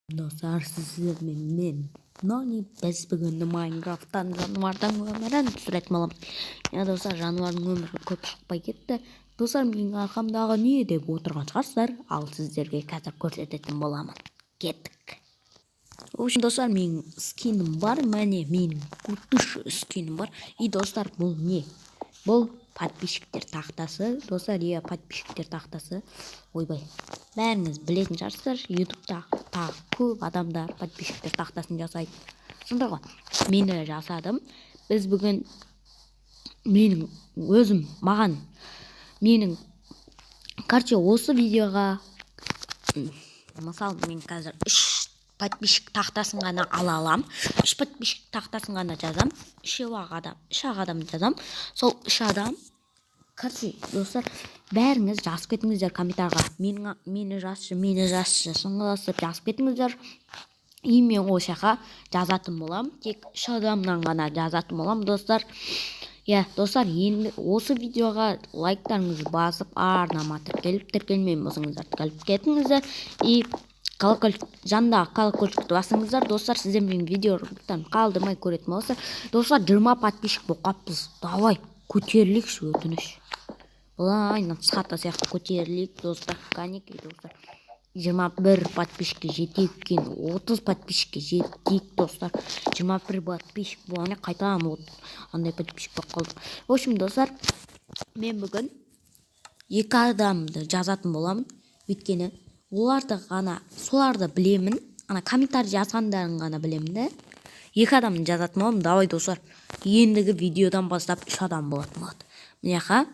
Dostlar sizlerle men Nani biz бүгін Майнкрафттан жануардың өмірін түсіретін боламыз. Ya достар, жануардың өмірі көп шықпай кетті. Достар, менің арқамдағы не деп отырған шығарсыздар, ал сіздерге қазір көрсететін боламын. Кеттік. В общем, достар, менің скинім бар, міне менің кутыш скинім бар. И достар, бұл не? Бұл подписчиктер тақтасы. Достар, подписчиктер тақтасы. Ойбай. Бәріңіз білетін шығарсыздар, ютубта көп адамдар подписчиктер тақтасын жасайды. Сонда ғой, мен де жасадым. Біз бүгін короче, осы видеоға мысалы мен қазір 3 подписчик тақтасын ғана ала алам. 3 подписчик тақтасын ғана жазам. 3 адам жазам. Сол 3 адам, короче, достар, бәріңіз жазып кетіңіздер комментарға. Мені жазшы, шыңғыласып жазып кетіңіздер. И мен ол жаққа жазатын болам. Тек 3 адамнан ғана жазатын болам, достар. Достар, енді осы видеоға лайктарыңызды басып, арнама тіркелмеген болсаңыздар тіркеліп кетіңіздер. И жандағы колокольчикті басыңыздар, достар, сіздер менің видеоларымды қалдырмай көретін болса. Достар, 20 подписчик болып қаппыз. Давай, көтерілейікші, өтініш. Былай насихатта сияқты көтерілейік, достар. Канеки, достар. 21 подписчикке жетейік, 30 подписчикке жетейік, достар. 21 подписчик болғанда қайтадан андай подписчик болып қалдық. В общем, достар, мен бүгін 2 адамды жазатын боламын. Өйткені соларды білемін. Комментарий жазғандарын ғана білемін, да? 2 адамды жазатын боламын. Давай, достар. Ендігі видеодан бастап 3 адам болатын болады. Мыняқа.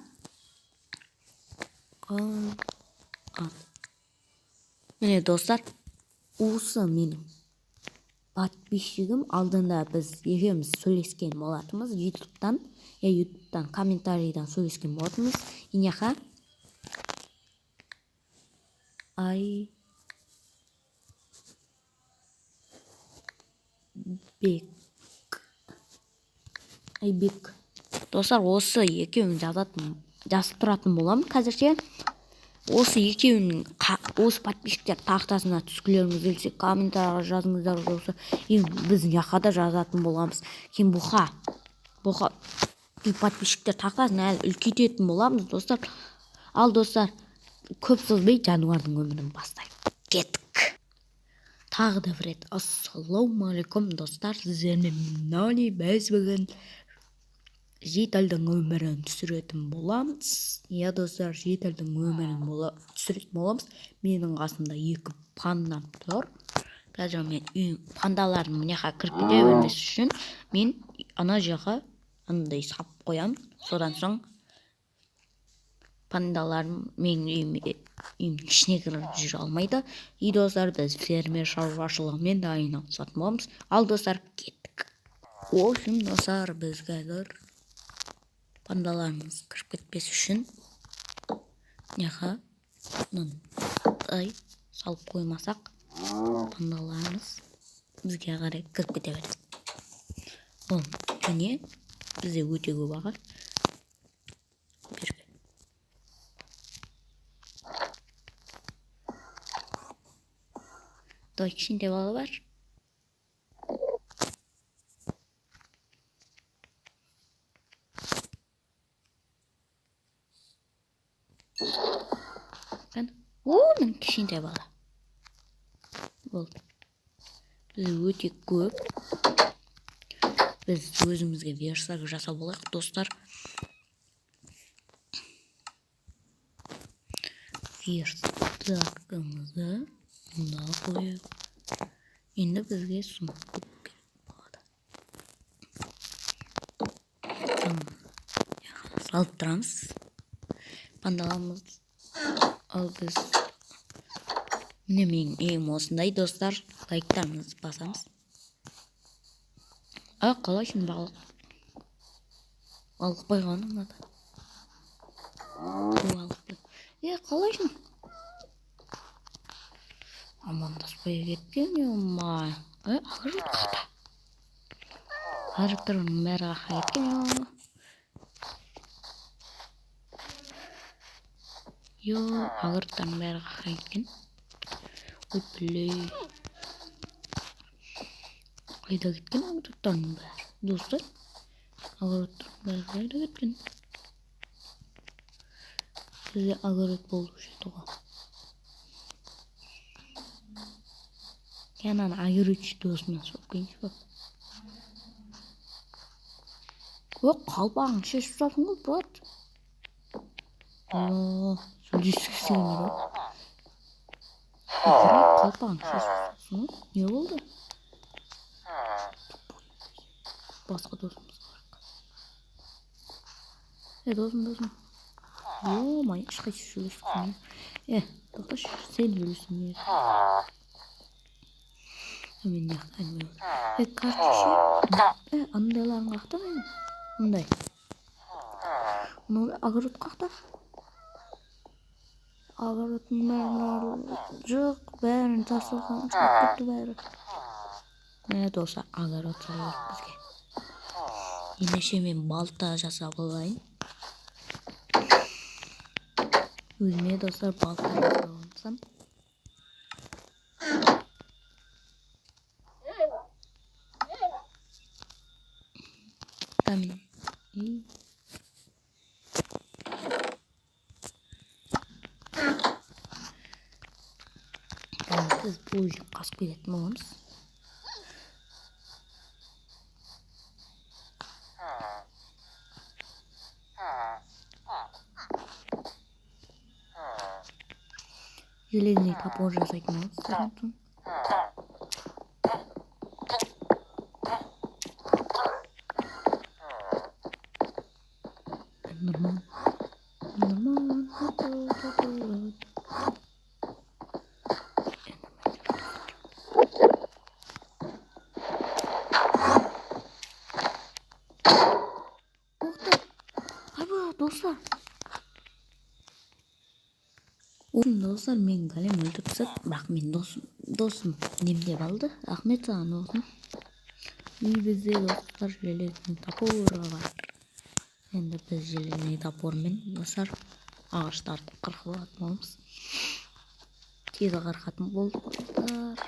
Міне, достар, осы менің подписчигім. Алдында біз екеуміз сөйлескен болатымыз. ютубтан комментарийдан сөйлескен болатымыз. Иняқа Айбек. Достар, осы екеуін жазып тұратын болам қазірше. Осы екеуінің осы подписчиктер тақтасына түскілеріңіз келсе, комментарға жазыңыздар, достар. Біз яқада жазатын боламыз. Кейін бұқа подписчиктер тақтасын әлі үлкейтетін боламыз, достар. Ал, достар, көп созбай жануардың өмірін бастайық. Кеттік. Тағы да бір рет ассалаумағалейкум, достар. Сіздермен Нани біз бүгін жетілдің өмірін түсіретін боламыз. Достар, жетілдің өмірін түсіретін боламыз. Менің қасымда 2 пандам тұр. Қазір мен пандаларын мыняқа кіріп кете бермес үшін мен ана жаққа андай сап қоям. Содан соң пандаларым менің үйімнің ішіне кіріп жүре алмайды. И достар, біз фермер шаруашылығымен де айналысатын боламыз. Ал, достар, кеттік. В общем, достар, біз қазір пандаларымыз кіріп кетпес үшін салып қоймасақ, пандаларымыз бізге қарай кіріп кете береді. Бұл міне бізде өте көп ағар. Давай, кішкентай бала бар. Оның кішкентай бала. Болды. Біз өте көп. Біз өзімізге верстак жасап болайық, достар. Верстагымызды мұнда қойып. Енді бізге сұмық көп болады. Салып тұрамыз. Пандаламыз. Ал біз міне менің үйім осындай, достар. Лайктарыңызды басамыз. Қалайсың, балық? Балық байғаны мынада. Қалайсың? Амандаспай кеткен, ема. Ағыр қақта. Арықтырының бәрі қаққа кеткен, ема. Ағырықтардың бәрі қаққа кеткен. Ой, білей. Қайда кеткен огородтардың бәрі? Достар, огородтардың бәрі қайда кеткен? Бізде огород болушы еді ғой. Мен ана огородшы досымнан сұрап келейінші бak. Қалпағын шешіп жатсың ғой, брат. Сөйлескісі келмейді. Қалпағын шешіп жатсың ғой. Не болды? Басқа досымызға барайық. Досым. Ой, ешқайсы сөйлесіп келмейді. Тоқташы, сен сөйлесің. Мен не қылайын? Картошка. Андайларын қақта мен. Мындай. Мындай огород қақта. Огородтың бәрін жоқ, бәрін тасылған, шығып кетті бәрі. Доса огород салайық бізге. Ендеше мен балта жасап алайын. Өзіме достар балта жасап алсам. Тамин. Біз бұл үйге қасып кететін боламыз. Железный топор жасайтын боламыз. Нормально. Достар. Достар, мен голем өлтіріп тастады, бірақ мен досым немдеп алды. Рахмет саған досым. Бізде достар железный топор бар. Енді біз железный топормен достар ағаштарды қырқып алатын боламыз. Тез қырқатын болды достар.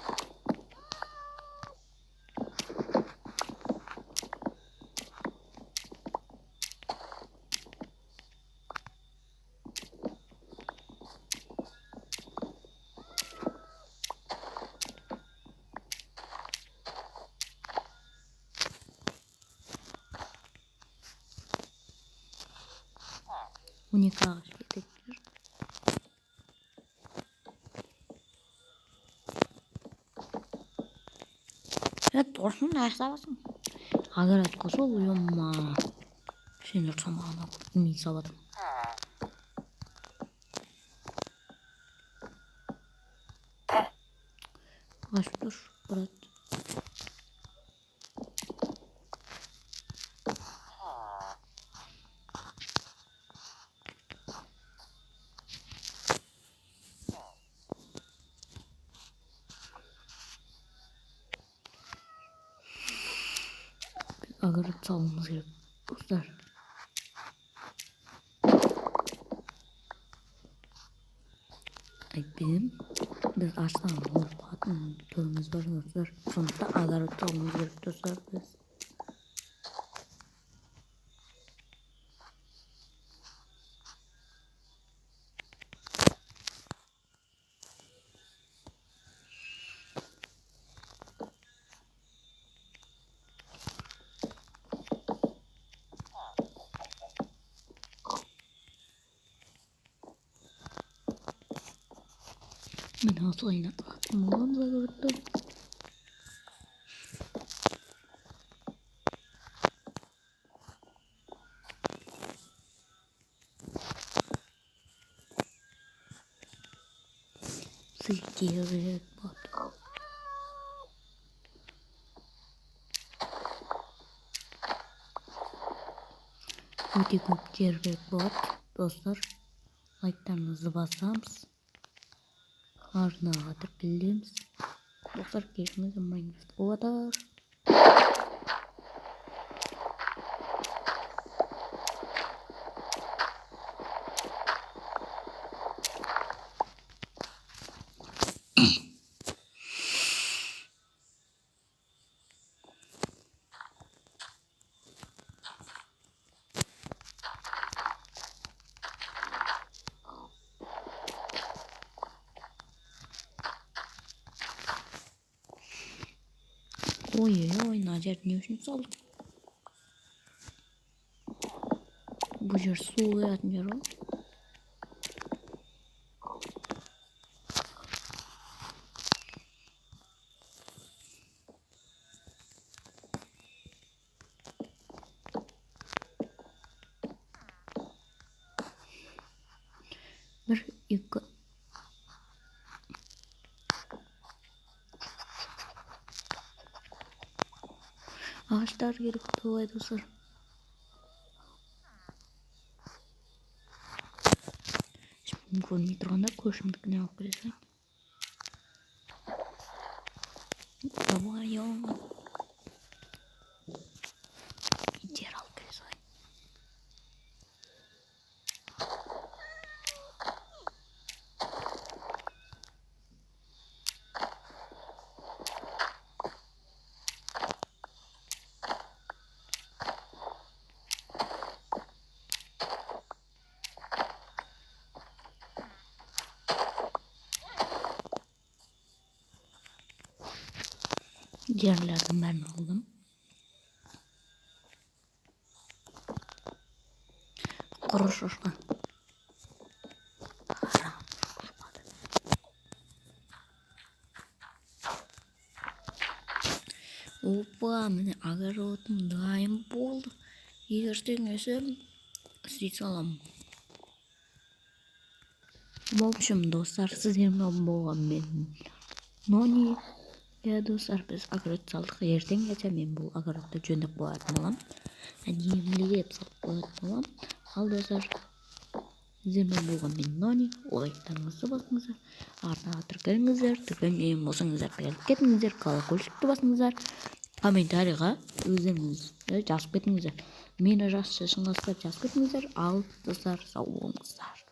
Уник ағаш кетектер. Досым не сабасың? Огородқа сол ұйымма. Сен ұрсам ана мен сабадым. Ағаш тұр, брат. Огород салуымыз керек, достар. Айтпедім, біз аштан өліп қалатын түріміз бар, достар. Сондықтан огород салуымыз керек, достар, біз. Мен осылайына атын боламыз огородта. Керек болады. Өте көп керек болады, достар. Лайктарыңызды басамыз. Арнаға тіркелеміз. Достар, кешіңіз Майнкрафт болады. Ой-ой-ой, мына жерді не үшін салдым? Бұл жер су құятын жер ғой. Бір, екі. Ağaçlar gerek olay dostlar. Şimdi көрмей тұрғанда көршімдікіне алып келесің. Давай, индер алып келесің. Diğerlerden ben aldım. Kuruşuşka. Опа, міне огородым дайын болды. Ертең өсем істей саламын. В общем, достар, сіздермен болған мен Нони. Я достар, біз огород салдық. Ертең ертең мен бұл огородты жөндеп қоятын боламын. Әдемілеп салып қоятын боламын. Ал достар, сіздермен болған мен Нони. Лайктарыңызды басыңыздар. Артына тіркеліңіздер. Тіркелмеген болсаңыздар келіп кетіңіздер. Колокольчикті басыңыздар. Комментарийға өздеріңіз жазып кетіңіздер. Мені жас шашыңыздар жазып кетіңіздер. Ал достар, сау болыңыздар.